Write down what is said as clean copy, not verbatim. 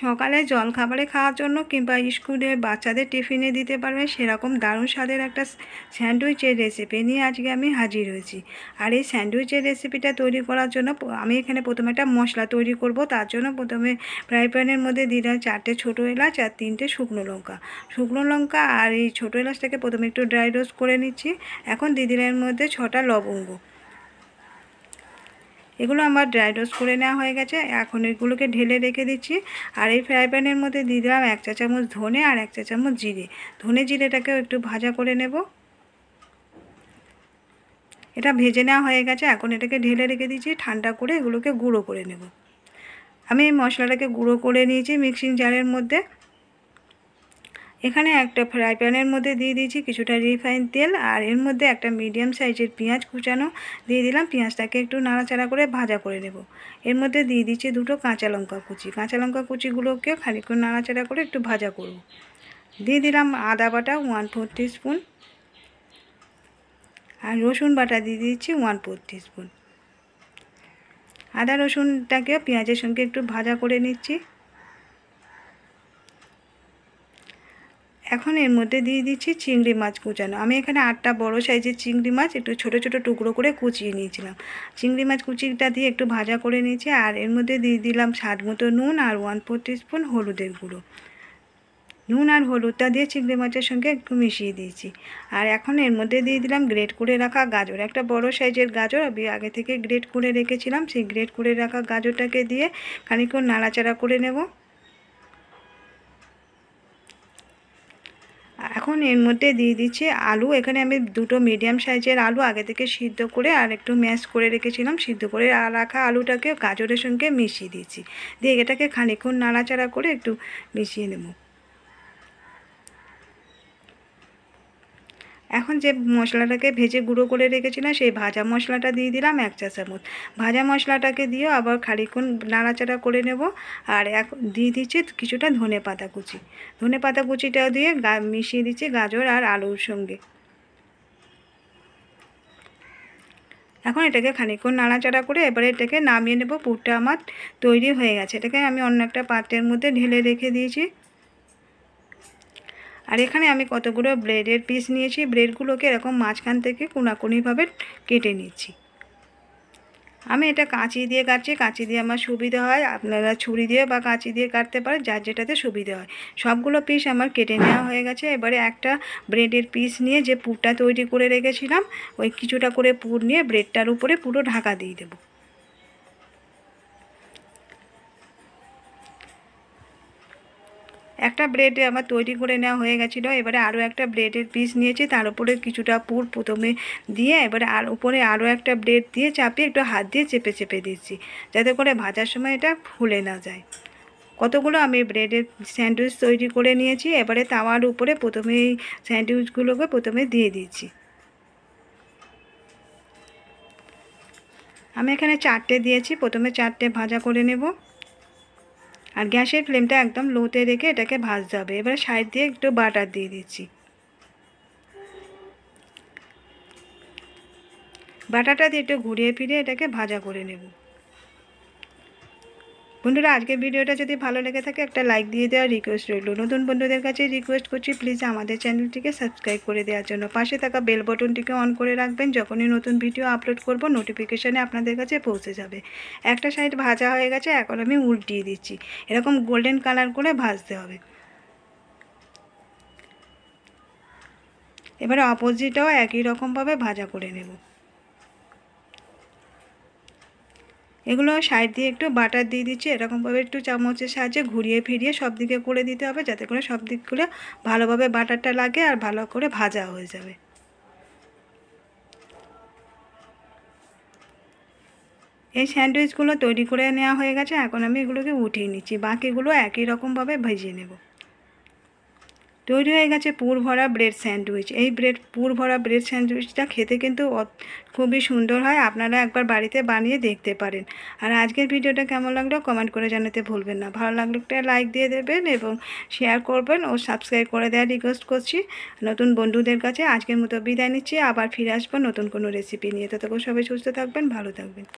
সকালে জলখাবারে খাওয়ার জন্য কিংবা স্কুলে বাচ্চাদের টিফিনে দিতে পারবেন সেরকম দারুণ স্বাদের একটা স্যান্ডউইচের রেসিপি নিয়ে আজকে আমি হাজির হয়েছি। আর এই স্যান্ডউইচের রেসিপিটা তৈরি করার জন্য আমি এখানে প্রথমে একটা মশলা তৈরি করব। তার জন্য প্রথমে ফ্রাই প্যানের মধ্যে দিলাম 4টে ছোটো এলাচ আর 3টে শুকনো লঙ্কা আর এই ছোটো এলাচটাকে প্রথমে একটু ড্রাই রোস্ট করে নিচ্ছি। এখন দিয়ে দিলাম এর মধ্যে 6টা লবঙ্গ। এগুলো আমার ড্রাই রোস্ট করে নেওয়া হয়ে গেছে। এখন এগুলোকে ঢেলে রেখে দিচ্ছি। আর এই ফ্রাই প্যানের মধ্যে দিয়ে দিলাম 1 চা চামচ ধনে আর 1 চা চামচ জিরে। ধনে জিরেটাকেও একটু ভাজা করে নেব। এটা ভেজে নেওয়া হয়ে গেছে। এখন এটাকে ঢেলে রেখে দিচ্ছি, ঠান্ডা করে এগুলোকে গুঁড়ো করে নেব। আমি এই মশলাটাকে গুঁড়ো করে নিয়েছি মিক্সিং জারের মধ্যে। এখানে একটা ফ্রাই প্যানের মধ্যে দিয়ে দিয়েছি কিছুটা রিফাইন তেল, আর এর মধ্যে একটা মিডিয়াম সাইজের পেঁয়াজ কুচানো দিয়ে দিলাম। পেঁয়াজটাকে একটু নাড়াচাড়া করে ভাজা করে নেব। এর মধ্যে দিয়ে দিচ্ছি 2টো কাঁচা লঙ্কা কুচিগুলোকে খানিকক্ষণ নাড়াচাড়া করে একটু ভাজা করব। দিয়ে দিলাম আদা বাটা 1/4 টিস্পুন, আর রসুন বাটা দিয়ে দিচ্ছি 1/4 টিস্পুন। আদা রসুনটাকে পেঁয়াজের সঙ্গে একটু ভাজা করে নিচ্ছি। এখন এর মধ্যে দিয়ে দিচ্ছি চিংড়ি মাছ কুচানো। আমি এখানে 8টা বড় সাইজের চিংড়ি মাছ একটু ছোট ছোট টুকরো করে কুচিয়ে নিয়েছিলাম। চিংড়ি মাছ কুচিটা দিয়ে একটু ভাজা করে নিয়েছি। আর এর মধ্যে দিয়ে দিলাম স্বাদ মতো নুন আর 1/4 টিস্পুন হলুদের গুঁড়ো। নুন আর হলুদটা দিয়ে চিংড়ি মাছের সঙ্গে একটু মিশিয়ে দিয়েছি। আর এখন এর মধ্যে দিয়ে দিলাম গ্রেট করে রাখা গাজর। একটা বড় সাইজের গাজর আমি আগে থেকে গ্রেট করে রেখেছিলাম। সেই গ্রেট করে রাখা গাজরটাকে দিয়ে খানিকক্ষণ নাড়াচাড়া করে নেব। এখন এর মধ্যে দিয়ে দিচ্ছি আলু। এখানে আমি 2টো মিডিয়াম সাইজের আলু আগে থেকে সিদ্ধ করে আর একটু ম্যাশ করে রেখেছিলাম। সিদ্ধ করে রাখা আলুটাকে গাজরের সঙ্গে মিশিয়ে দিয়েছি। দিয়ে এটাকে খানিকক্ষণ নাড়াচাড়া করে একটু মিশিয়ে নেব। এখন যে মশলাটাকে ভেজে গুঁড়ো করে রেখেছিলাম সেই ভাজা মশলাটা দিয়ে দিলাম 1 চা চামচ। ভাজা মশলাটাকে দিয়েও আবার খানিকক্ষণ নাড়াচাড়া করে নেব। আর এখন দিয়ে দিচ্ছি কিছুটা ধনে পাতা কুচিটাও দিয়ে মিশিয়ে দিচ্ছি গাজর আর আলুর সঙ্গে। এখন এটাকে খানিকক্ষণ নাড়াচাড়া করে এবারে এটাকে নামিয়ে নেব। পুরটা আমার তৈরি হয়ে গেছে। এটাকে আমি অন্য একটা পাত্রের মধ্যে ঢেলে রেখে দিয়েছি। আর এখানে আমি কতগুলো ব্রেডের পিস নিয়েছি। ব্রেডগুলোকে এরকম মাঝখান থেকে কোনাকুনিভাবে কেটে নিচ্ছি। আমি এটা কাঁচি দিয়ে কাটছি। কাঁচি দিয়ে আমার সুবিধা হয়, আপনারা ছুরি দিয়ে বা কাঁচি দিয়ে কাটতে পারেন, যার যেটাতে সুবিধা হয়। সবগুলো পিস আমার কেটে নেওয়া হয়ে গেছে। এবারে একটা ব্রেডের পিস নিয়ে যে পুরটা তৈরি করে রেখেছিলাম ওই কিছুটা করে পুর নিয়ে ব্রেডটার উপরে পুরো ঢাকা দিয়ে দেবো। একটা ব্রেড আমার তৈরি করে নেওয়া হয়ে গেছিলো। এবারে আরও একটা ব্রেডের পিস নিয়েছি, তার উপরে কিছুটা পুর প্রথমে দিয়ে এবারে আর উপরে আরও একটা ব্রেড দিয়ে চাপিয়ে একটু হাত দিয়ে চেপে চেপে দিচ্ছি, যাতে করে ভাজার সময় এটা ফুলে না যায়। কতগুলো আমি ব্রেডের স্যান্ডউইচ তৈরি করে নিয়েছি। এবারে তাওয়ার উপরে প্রথমে এই স্যান্ডউইচগুলোকে প্রথমে দিয়ে দিচ্ছি। আমি এখানে 4টে দিয়েছি। প্রথমে 4টে ভাজা করে নেব। আর গ্যাসের ফ্লেমটা একদম লোতে রেখে এটাকে ভাজতে হবে। এবার সাইড দিয়ে একটু বাটার দিয়ে দিচ্ছি। বাটারটা দিয়ে একটু ঘুরিয়ে ফিরিয়ে এটাকে ভাজা করে নেব। বন্ধুরা, আজকের ভিডিওটা যদি ভালো লেগে থাকে একটা লাইক দিয়ে দেওয়ার রিকোয়েস্ট রইল। নতুন বন্ধুদের কাছে রিকোয়েস্ট করছি প্লিজ আমাদের চ্যানেলটিকে সাবস্ক্রাইব করে দেওয়ার জন্য। পাশে থাকা বেল বটনটিকে অন করে রাখবেন। যখনই নতুন ভিডিও আপলোড করব নোটিফিকেশানে আপনাদের কাছে পৌঁছে যাবে। একটা সাইড ভাজা হয়ে গেছে, এখন আমি উল্টিয়ে দিচ্ছি। এরকম গোল্ডেন কালার করে ভাজতে হবে। এবারে অপোজিটটাও একই রকমভাবে ভাজা করে নেব। এগুলো সাইড দিয়ে একটু বাটার দিয়ে দিচ্ছি। এরকমভাবে একটু চামচের সাহায্যে ঘুরিয়ে ফিরিয়ে সব দিকে করে দিতে হবে, যাতে করে সব দিকগুলো ভালোভাবে বাটারটা লাগে আর ভালো করে ভাজা হয়ে যাবে। এই স্যান্ডউইচগুলো তৈরি করে নেওয়া হয়ে গেছে। এখন আমি এগুলোকে উঠিয়ে নিচ্ছি। বাকিগুলো একই রকমভাবে ভেজে নেব। তৈরি হয়ে গেছে পুর ভরা ব্রেড স্যান্ডউইচ। এই পুর ভরা ব্রেড স্যান্ডউইচটা খেতে কিন্তু খুবই সুন্দর হয়। আপনারা একবার বাড়িতে বানিয়ে দেখতে পারেন। আর আজকের ভিডিওটা কেমন লাগলো কমেন্ট করে জানাতে ভুলবেন না। ভালো লাগলে একটা লাইক দিয়ে দেবেন এবং শেয়ার করবেন ও সাবস্ক্রাইব করে দেওয়ার রিকোয়েস্ট করছি নতুন বন্ধুদের কাছে। আজকের মতো বিদায় নিচ্ছি। আবার ফিরে আসবো নতুন কোনো রেসিপি নিয়ে। ততক্ষণ সবাই সুস্থ থাকবেন, ভালো থাকবেন।